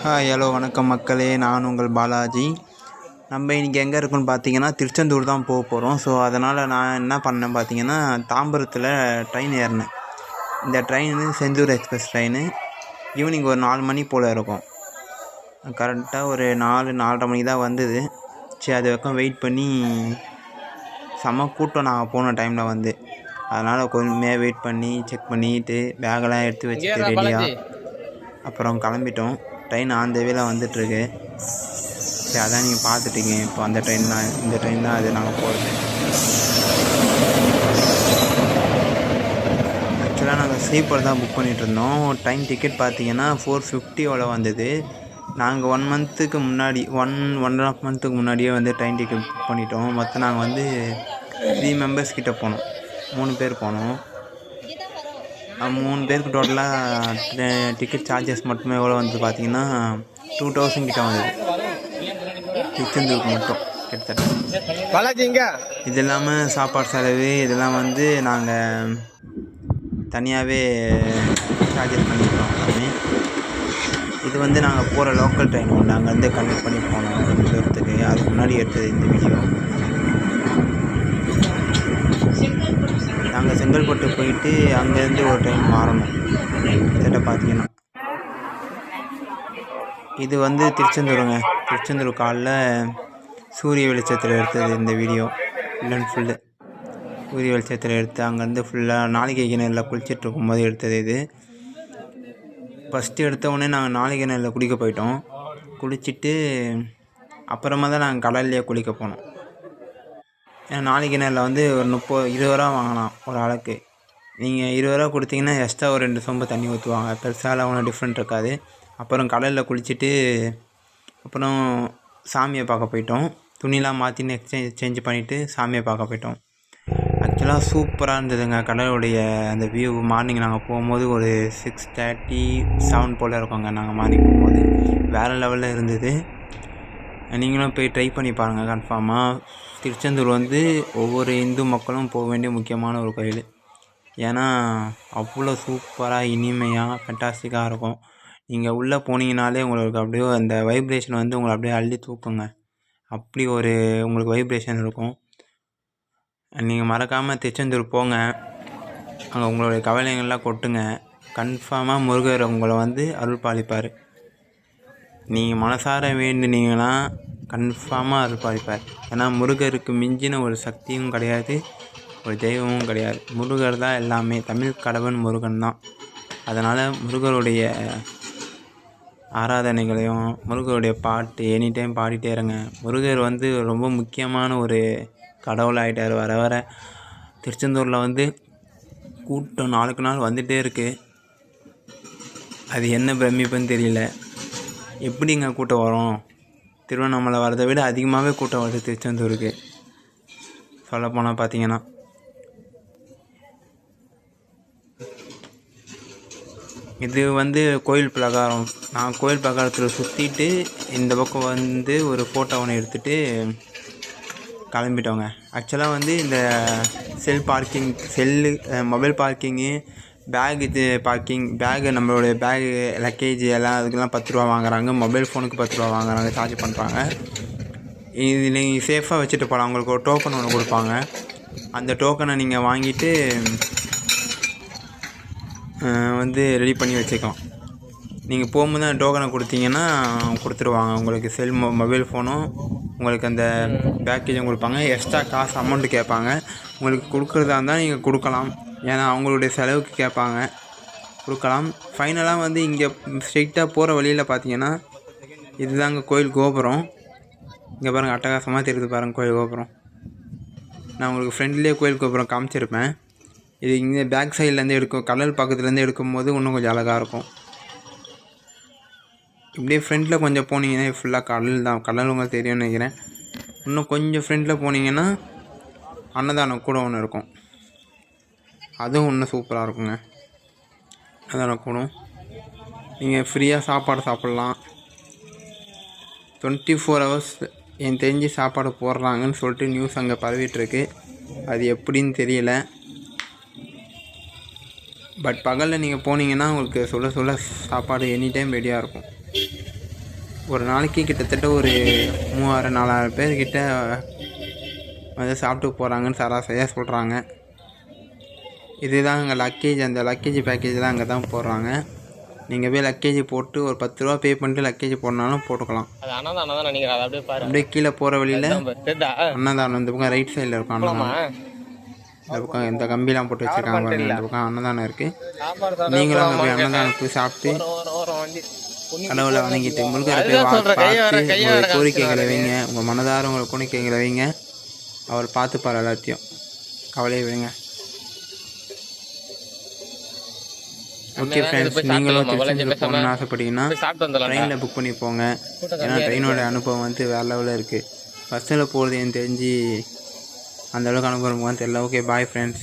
Hi hello வணக்கம் மக்களே, நான் உங்கள் பாலாஜி. நம்ம இன்றைக்கி எங்கே இருக்கோன்னு பார்த்தீங்கன்னா திருச்செந்தூர் தான் போக போகிறோம். ஸோ அதனால் நான் என்ன பண்ணேன் பார்த்தீங்கன்னா, தாம்பரத்தில் ட்ரெயின் ஏறினேன். இந்த train Chendur express train evening ஒரு 4 மணி போல் இருக்கும். கரெக்டாக ஒரு 4-4:30 மணிக்கு தான் வந்தது. சரி, அது வரைக்கும் வெயிட் பண்ணி செம்ம கூட்டம் நாங்கள் போன டைமில் வந்து. அதனால் கொஞ்சமே வெயிட் பண்ணி செக் பண்ணிவிட்டு பேக்கெல்லாம் எடுத்து வச்சுட்டு ரெடியாக அப்புறம் கிளம்பிட்டோம். ட்ரெயின் ஆன் த வேல வந்துட்டுருக்கு. சரி, அதான் நீங்கள் பார்த்துட்டீங்க. இப்போ அந்த ட்ரெயின் தான், இந்த ட்ரெயின் தான் அது நாங்கள் போகிறது. ஆக்சுவலாக நாங்கள் ஸ்லீப்பர் தான் புக் பண்ணிகிட்டு இருந்தோம். ட்ரெயின் டிக்கெட் பார்த்தீங்கன்னா 450 வந்தது. நாங்கள் 1 மந்த்துக்கு முன்னாடி 1.5 மந்த்துக்கு முன்னாடியே வந்து ட்ரெயின் டிக்கெட் புக் பண்ணிட்டோம். மொத்தம் நாங்கள் வந்து 3 மெம்பர்ஸ் கிட்டே போனோம். 3 பேர் போனோம். 3 பேருக்கு டோட்டலாக டிக்கெட் சார்ஜஸ் மட்டுமே எவ்வளோ வந்து பார்த்தீங்கன்னா 2000 கிட்ட வந்தது திருச்செந்தூருக்கு மட்டும் கிட்டத்தட்ட. இது இல்லாமல் சாப்பாடு செலவு இதெல்லாம் வந்து நாங்கள் தனியாகவே சார்ஜஸ் பண்ணிக்கிறோம் எல்லாமே. இது வந்து நாங்கள் போகிற லோக்கல் ட்ரெயின் ஒன்று அங்கேருந்து கனெக்ட் பண்ணி போனோம் கொஞ்சம் தூரத்துக்கு. அதுக்கு முன்னாடி எடுத்தது இந்த வீடியோ. நாங்கள் செங்கல்பட்டு போயிட்டு அங்கேருந்து ஒரு ட்ரெயின் மாறணும். கிட்ட பார்த்தீங்கன்னா இது வந்து திருச்செந்தூருங்க. திருச்செந்தூர் காலைல சூரிய வெளிச்சத்தில் எடுத்தது இந்த வீடியோ. ஃபுல் அண்ட் ஃபுல்லு சூரிய வெளிச்சத்தில் எடுத்து அங்கேருந்து ஃபுல்லாக நாளிகை கிணறில் குளிச்சுட்டு இருக்கும்போது எடுத்தது இது. ஃபஸ்ட்டு எடுத்த உடனே நாங்கள் நாளிகை கிணறில் குளிக்க போயிட்டோம். குளிச்சுட்டு அப்புறமா தான் நாங்கள் கடல்லையே குளிக்க போனோம். ஏன்னா நாளிகை கிணறில் வந்து ஒரு 20 ரூபா வாங்கலாம் ஒரு ஆளுக்கு. நீங்கள் 20 ரூபா கொடுத்தீங்கன்னா எக்ஸ்ட்ரா ஒரு 2 சொம்பு தண்ணி ஊற்றுவாங்க. பெருசாக ஒன்றும் டிஃப்ரெண்ட் இருக்காது. அப்புறம் கடலில் குளிச்சுட்டு அப்புறம் சாமியை பார்க்க போயிட்டோம். துணிலாம் மாற்றின்னு சேஞ்ச் பண்ணிவிட்டு சாமியை பார்க்க போயிட்டோம். ஆக்சுவலாக சூப்பராக இருந்ததுங்க கடலுடைய அந்த வியூ. மார்னிங் நாங்கள் போகும்போது ஒரு 6:37 போல் இருக்கோங்க. நாங்கள் மார்னிங் போகும்போது வேறு லெவலில் இருந்தது. நீங்களும் போய் ட்ரை பண்ணி பாருங்கள் கன்ஃபார்மாக. திருச்செந்தூர் வந்து ஒவ்வொரு இந்து மக்களும் போக வேண்டிய முக்கியமான ஒரு கோயில். ஏன்னா அவ்வளோ சூப்பராக இனிமையாக ஃபென்டாஸ்டிக்காக இருக்கும். நீங்கள் உள்ளே போனீங்கனாலே உங்களுக்கு அப்படியே அந்த வைப்ரேஷன் வந்து உங்களை அப்படியே அள்ளி தூக்குங்க. அப்படி ஒரு உங்களுக்கு வைப்ரேஷன் இருக்கும். நீங்கள் மறக்காமல் திருச்செந்தூர் போங்க. அங்கே உங்களுடைய கவலைகள்லாம் கொட்டுங்க. கன்ஃபார்மாக முருகர் உங்களை வந்து அருள் பாலிப்பார். நீங்கள் மனசார வேண்டினீங்கன்னா கன்ஃபார்மாக அருள் பாலிப்பார். ஏன்னா முருகருக்கு மிஞ்சின ஒரு சக்தியும் கிடையாது, ஒரு தெய்வமும் கிடையாது. முருகர் தான் எல்லாமே. தமிழ் கடவுள் முருகன் தான். அதனால் முருகருடைய ஆராதனைகளையும் முருகருடைய பாட்டு எனி டைம் பாடிட்டே இருங்க. முருகர் வந்து ரொம்ப முக்கியமான ஒரு கடவுளாகிட்டார். வர வர திருச்செந்தூரில் வந்து கூட்டம் நாளுக்கு நாள் வந்துகிட்டே இருக்குது. அது என்ன பிரமிப்புன்னு தெரியல. எப்படிங்க கூட்டம் வரும்? திருவண்ணாமலை வரதை விட அதிகமாகவே கூட்டம் வருது திருச்செந்தூருக்கு சொல்லப்போனால் பார்த்தீங்கன்னா. இது வந்து கோயில் பிரகாரம். நான் கோயில் பிரகாரத்தில் சுற்றிட்டு இந்த பக்கம் வந்து ஒரு ஃபோட்டோ ஒன்று எடுத்துகிட்டு கிளம்பிட்டோங்க. ஆக்சுவலாக வந்து இந்த mobile parking, bag parking, bag நம்மளுடைய பேகு லக்கேஜ் எல்லாம் அதுக்கெல்லாம் 10 ரூபா வாங்குறாங்க. மொபைல் ஃபோனுக்கு 10 ரூபா வாங்குறாங்க, சார்ஜ் பண்ணுறாங்க. இது நீங்கள் சேஃபாக வச்சுட்டு போகலாம். அவங்களுக்கு ஒரு டோக்கன் ஒன்று கொடுப்பாங்க. அந்த டோக்கனை நீங்கள் வாங்கிட்டு வந்து ரெடி பண்ணி வச்சுக்கலாம். நீங்கள் போகும்போது அந்த டோக்கனை கொடுத்தீங்கன்னா கொடுத்துருவாங்க. உங்களுக்கு மொபைல் ஃபோனும் உங்களுக்கு அந்த பேக்கேஜும் கொடுப்பாங்க. எக்ஸ்ட்ரா காசு அமௌண்ட்டு கேட்பாங்க. உங்களுக்கு கொடுக்குறதா இருந்தால் நீங்கள் கொடுக்கலாம். ஏன்னா அவங்களுடைய செலவுக்கு கேட்பாங்க, கொடுக்கலாம். ஃபைனலாக வந்து இங்கே ஸ்ட்ரெயிட்டாக போகிற வழியில் பார்த்தீங்கன்னா இதுதாங்க கோயில் கோபுரம். இங்கே பாருங்கள், அட்டகாசமாக தெரியுது பாருங்கள் கோயில் கோபுரம். நான் உங்களுக்கு ஃப்ரெண்ட்லேயே கோயில் கோபுரம் காமிச்சிருப்பேன். இது இங்கே பேக் சைட்லேருந்து கடல் பக்கத்துலேருந்து எடுக்கும்போது இன்னும் கொஞ்சம் அழகாக இருக்கும். இப்படியே ஃப்ரெண்டில் கொஞ்சம் போனீங்கன்னா ஃபுல்லாக கடல் தான். கடல் உங்களுக்கு தெரியும்னு நினைக்கிறேன். இன்னும் கொஞ்சம் ஃப்ரெண்டில் போனீங்கன்னா அன்னதானம் கூட ஒன்று இருக்கும். அதுவும் இன்னும் சூப்பராக இருக்குங்க. அன்னதானம் கூட நீங்கள் ஃப்ரீயாக சாப்பாடு சாப்பிட்லாம். 24 hours எனக்கு தெரிஞ்சு சாப்பாடு போடுறாங்கன்னு சொல்லிட்டு நியூஸ் அங்கே பரவிட்டுருக்கு. அது எப்படின்னு தெரியல. பட் பகலில் நீங்கள் போனீங்கன்னா உங்களுக்கு சொல்ல சாப்பாடு எனி டைம் ரெடியாக இருக்கும். ஒரு நாளைக்கு கிட்டத்தட்ட ஒரு 3000-4000 பேர்கிட்ட வந்து சாப்பிட்டு போகிறாங்கன்னு சராசரியாக சொல்கிறாங்க. இதுதான் அங்கே லக்கேஜ். அந்த லக்கேஜ் பேக்கேஜ்லாம் அங்கே தான் போடுறாங்க. நீங்கள் போய் லக்கேஜ் போட்டு ஒரு 10 ரூபா பே பண்ணிட்டு லக்கேஜ் போடனாலும் போட்டுக்கலாம். அப்படியே கீழே போகிற வழியில் அன்னதானம் இந்த பக்கம் ரைட் சைடில் இருக்கும். அன்னதானம் இந்த பக்கம் இந்த கம்பிலாம் போட்டு வச்சுருக்காங்க பாருங்க. இந்த பக்கம் அன்னதானம் இருக்குது. நீங்களும் அங்கே போய் அன்னதானம் போய் சாப்பிட்டு கடவுளை வணங்கிட்டு முருகரை போய் பார்த்து உங்கள் கோரிக்கைகளை வைங்க. உங்கள் மனதார உங்கள் கோரிக்கைகளை வைங்க. அவர் பார்த்துப்பார் எல்லாத்தையும். கவலையை விடுங்க. ஓகே ஃப்ரெண்ட்ஸ், நீங்களும் திருச்செந்தூர் போகணுன்னு ஆசைப்பட்டீங்கன்னா ட்ரெயினில் புக் பண்ணி போங்க. ஏன்னா ட்ரெயினோட அனுபவம் வந்து வேறு லெவலில் இருக்குது. பஸ்ஸில் போகிறது எனக்கு தெரிஞ்சு அந்தளவுக்கு அனுபவம் தெரியல. Okay, bye friends.